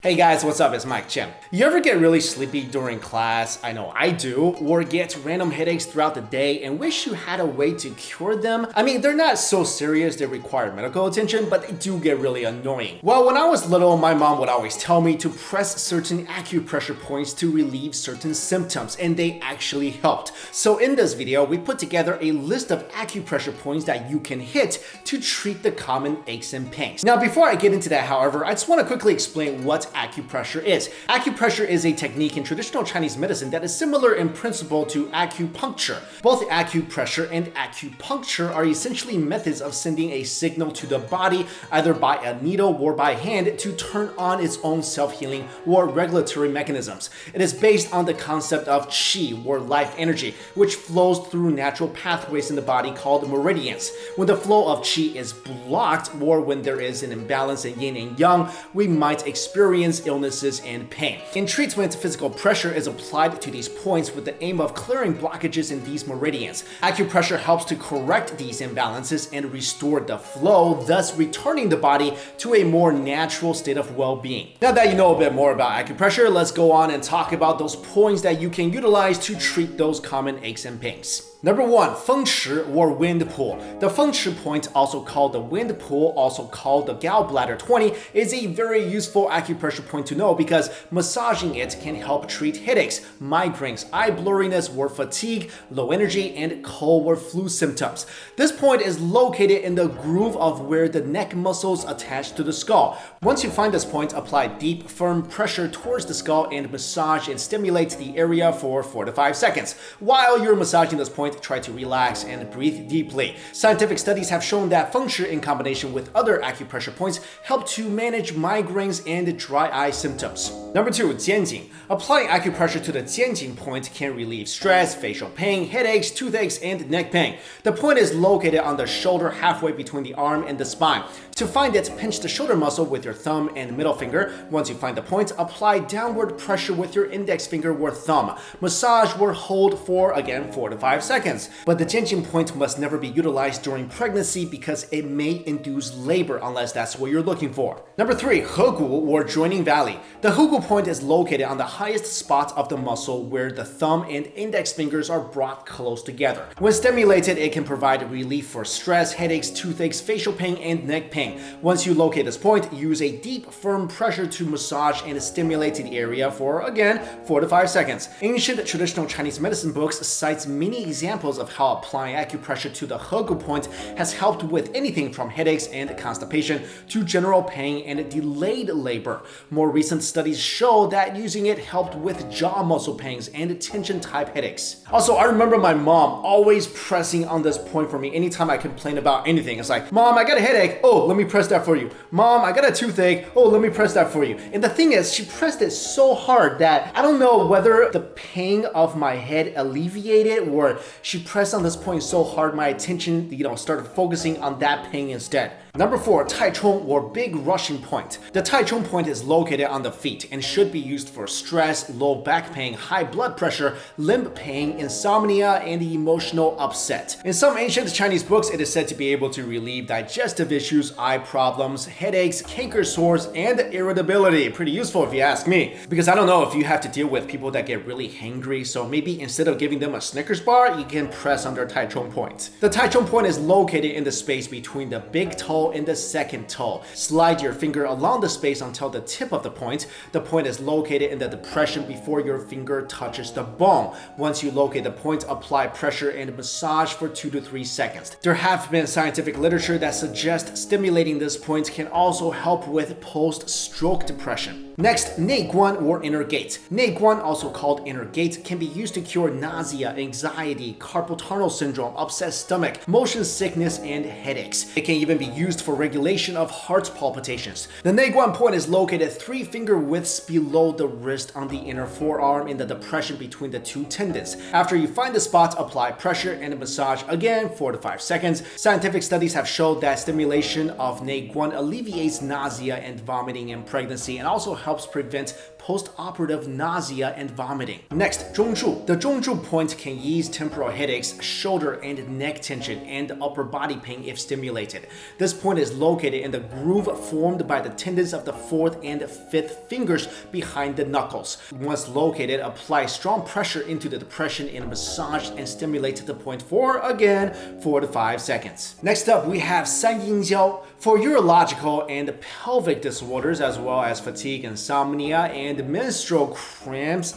Hey guys, what's up? It's Mikexingchen. You ever get really sleepy during class? I know I do. Or get random headaches throughout the day and wish you had a way to cure them? I mean, they're not so serious they require medical attention, but they do get really annoying. Well, when I was little, my mom would always tell me to press certain acupressure points to relieve certain symptoms, and they actually helped. So in this video, we put together a list of acupressure points that you can hit to treat the common aches and pains. Now, before I get into that, however, I just want to quickly explain what acupressure is. Acupressure is a technique in traditional Chinese medicine that is similar in principle to acupuncture. Both acupressure and acupuncture are essentially methods of sending a signal to the body, either by a needle or by hand, to turn on its own self-healing or regulatory mechanisms. It is based on the concept of qi, or life energy, which flows through natural pathways in the body called meridians. When the flow of qi is blocked, or when there is an imbalance in yin and yang, we might experience illnesses and pain. In treatment, physical pressure is applied to these points with the aim of clearing blockages in these meridians. Acupressure helps to correct these imbalances and restore the flow, thus returning the body to a more natural state of well-being. Now that you know a bit more about acupressure, let's go on and talk about those points that you can utilize to treat those common aches and pains. Number 1, Feng Chi or wind pool. The Feng Chi point, also called the wind pool, also called the gallbladder 20, is a very useful acupressure point to know because massaging it can help treat headaches, migraines, eye blurriness or fatigue, low energy, and cold or flu symptoms. This point is located in the groove of where the neck muscles attach to the skull. Once you find this point, apply deep, firm pressure towards the skull and massage and stimulate the area for 4 to 5 seconds. While you're massaging this point, try to relax and breathe deeply. Scientific studies have shown that Feng Chi in combination with other acupressure points help to manage migraines and dry eye symptoms. Number 2, Jianjing. Applying acupressure to the Jianjing point can relieve stress, facial pain, headaches, toothaches, and neck pain. The point is located on the shoulder halfway between the arm and the spine. To find it, pinch the shoulder muscle with your thumb and middle finger. Once you find the point, apply downward pressure with your index finger or thumb. Massage or hold for, again, 4 to 5 seconds. But the Jianjing point must never be utilized during pregnancy because it may induce labor unless that's what you're looking for. Number 3, Hegu or joining valley. The Hegu point is located on the highest spot of the muscle where the thumb and index fingers are brought close together. When stimulated, it can provide relief for stress, headaches, toothaches, facial pain, and neck pain. Once you locate this point, use a deep, firm pressure to massage and stimulate the area for, again, 4 to 5 seconds. Ancient traditional Chinese medicine books cites many examples of how applying acupressure to the Hegu point has helped with anything from headaches and constipation to general pain and delayed labor. More recent studies show that using it helped with jaw muscle pains and tension-type headaches. Also, I remember my mom always pressing on this point for me anytime I complain about anything. It's like, Mom, I got a headache. Oh, let me press that for you. Mom, I got a toothache. Oh, let me press that for you. And the thing is, she pressed it so hard that I don't know whether the pain of my head alleviated or she pressed on this point so hard my attention, started focusing on that pain instead. Number 4, ZHONG or big rushing point. The ZHONG point is located on the feet and should be used for stress, low back pain, high blood pressure, limb pain, insomnia, and emotional upset. In some ancient Chinese books, it is said to be able to relieve digestive issues, eye problems, headaches, canker sores, and irritability. Pretty useful if you ask me. Because I don't know if you have to deal with people that get really hangry, so maybe instead of giving them a Snickers bar, you can press on their ZHONG point. The ZHONG point is located in the space between the big toe and the second toe. Slide your finger along the space until the tip of the point. The point is located in the depression before your finger touches the bone. Once you locate the point, apply pressure and massage for 2 to 3 seconds. There have been scientific literature that suggests stimulating this point can also help with post-stroke depression. Next, GUAN or inner gate. GUAN, also called inner gate, can be used to cure nausea, anxiety, carpal tunnel syndrome, upset stomach, motion sickness, and headaches. It can even be used for regulation of heart palpitations. The GUAN point is located 3 finger widths below the wrist on the inner forearm in the depression between the 2 tendons. After you find the spot, apply pressure and massage again 4 to 5 seconds. Scientific studies have shown that stimulation of GUAN alleviates nausea and vomiting in pregnancy and also helps prevent post-operative nausea and vomiting. Next, 中柱. The 中柱 point can ease temporal headaches, shoulder and neck tension, and upper body pain if stimulated. This point is located in the groove formed by the tendons of the 4th and 5th fingers behind the knuckles. Once located, apply strong pressure into the depression and massage and stimulate the point for, again, 4 to 5 seconds. Next up, we have 三阴交. For urological and pelvic disorders, as well as fatigue, insomnia, and menstrual cramps,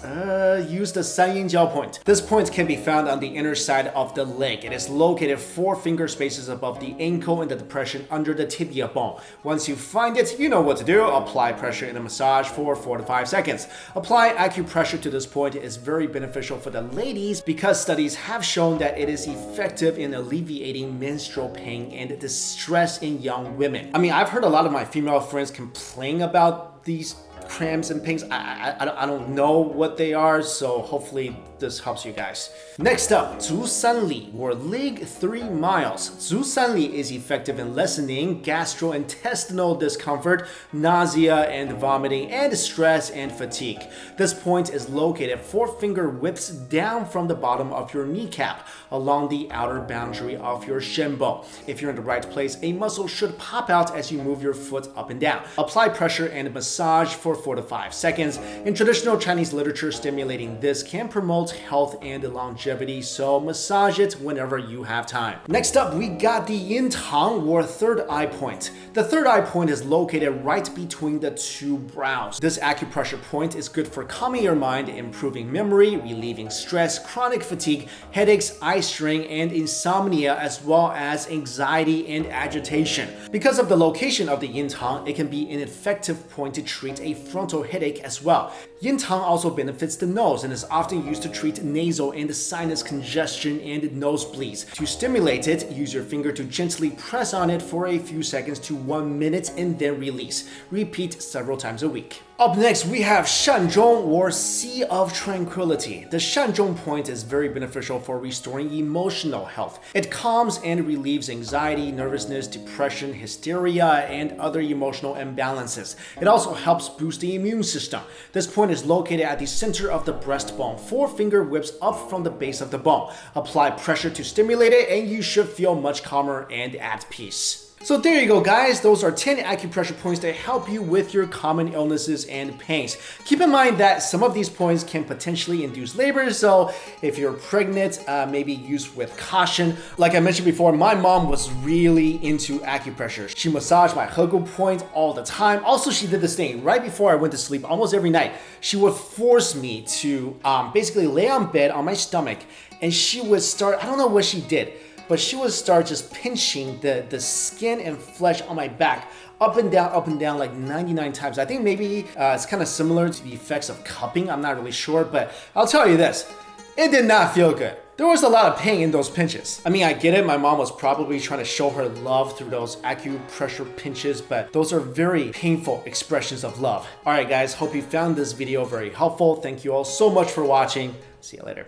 use the 三阴交 point. This point can be found on the inner side of the leg. It is located 4 finger spaces above the ankle in the depression under the tibia bone. Once you find it, you know what to do. Apply pressure in a massage for 4 to 5 seconds. Apply acupressure to this point is very beneficial for the ladies because studies have shown that it is effective in alleviating menstrual pain and distress in young women. I mean, I've heard a lot of my female friends complain about these cramps and pains. I don't know what they are, so hopefully this helps you guys. Next up, 足三里 or leg 3 miles. 足三里 is effective in lessening gastrointestinal discomfort, nausea and vomiting, and stress and fatigue. This point is located 4 finger widths down from the bottom of your kneecap along the outer boundary of your shin bone. If you're in the right place, a muscle should pop out as you move your foot up and down. Apply pressure and massage for 4 to 5 seconds. In traditional Chinese literature, stimulating this can promote health and longevity, so massage it whenever you have time. Next up, we got the yin tang or third eye point. The third eye point is located right between the 2 brows. This acupressure point is good for calming your mind, improving memory, relieving stress, chronic fatigue, headaches, eye strain, and insomnia, as well as anxiety and agitation. Because of the location of the yin tang, it can be an effective point to treat a frontal headache as well. Yin tang also benefits the nose and is often used to treat nasal and sinus congestion and nosebleeds. To stimulate it, use your finger to gently press on it for a few seconds to 1 minute and then release. Repeat several times a week. Up next, we have 善终 or Sea of Tranquility. The 善终 point is very beneficial for restoring emotional health. It calms and relieves anxiety, nervousness, depression, hysteria, and other emotional imbalances. It also helps boost the immune system. This point is located at the center of the breastbone, 4 finger widths up from the base of the bone. Apply pressure to stimulate it, and you should feel much calmer and at peace. So there you go, guys. Those are 10 acupressure points that help you with your common illnesses and pains. Keep in mind that some of these points can potentially induce labor, so if you're pregnant, maybe use with caution. Like I mentioned before, my mom was really into acupressure. She massaged my Hegu point all the time. Also, she did this thing right before I went to sleep almost every night. She would force me to basically lay on bed on my stomach, and she would start, I don't know what she did, but she would start just pinching the skin and flesh on my back up and down like 99 times. I think maybe it's kind of similar to the effects of cupping. I'm not really sure, but I'll tell you this, it did not feel good. There was a lot of pain in those pinches. I mean, I get it. My mom was probably trying to show her love through those acupressure pinches, but those are very painful expressions of love. All right, guys, hope you found this video very helpful. Thank you all so much for watching. See you later.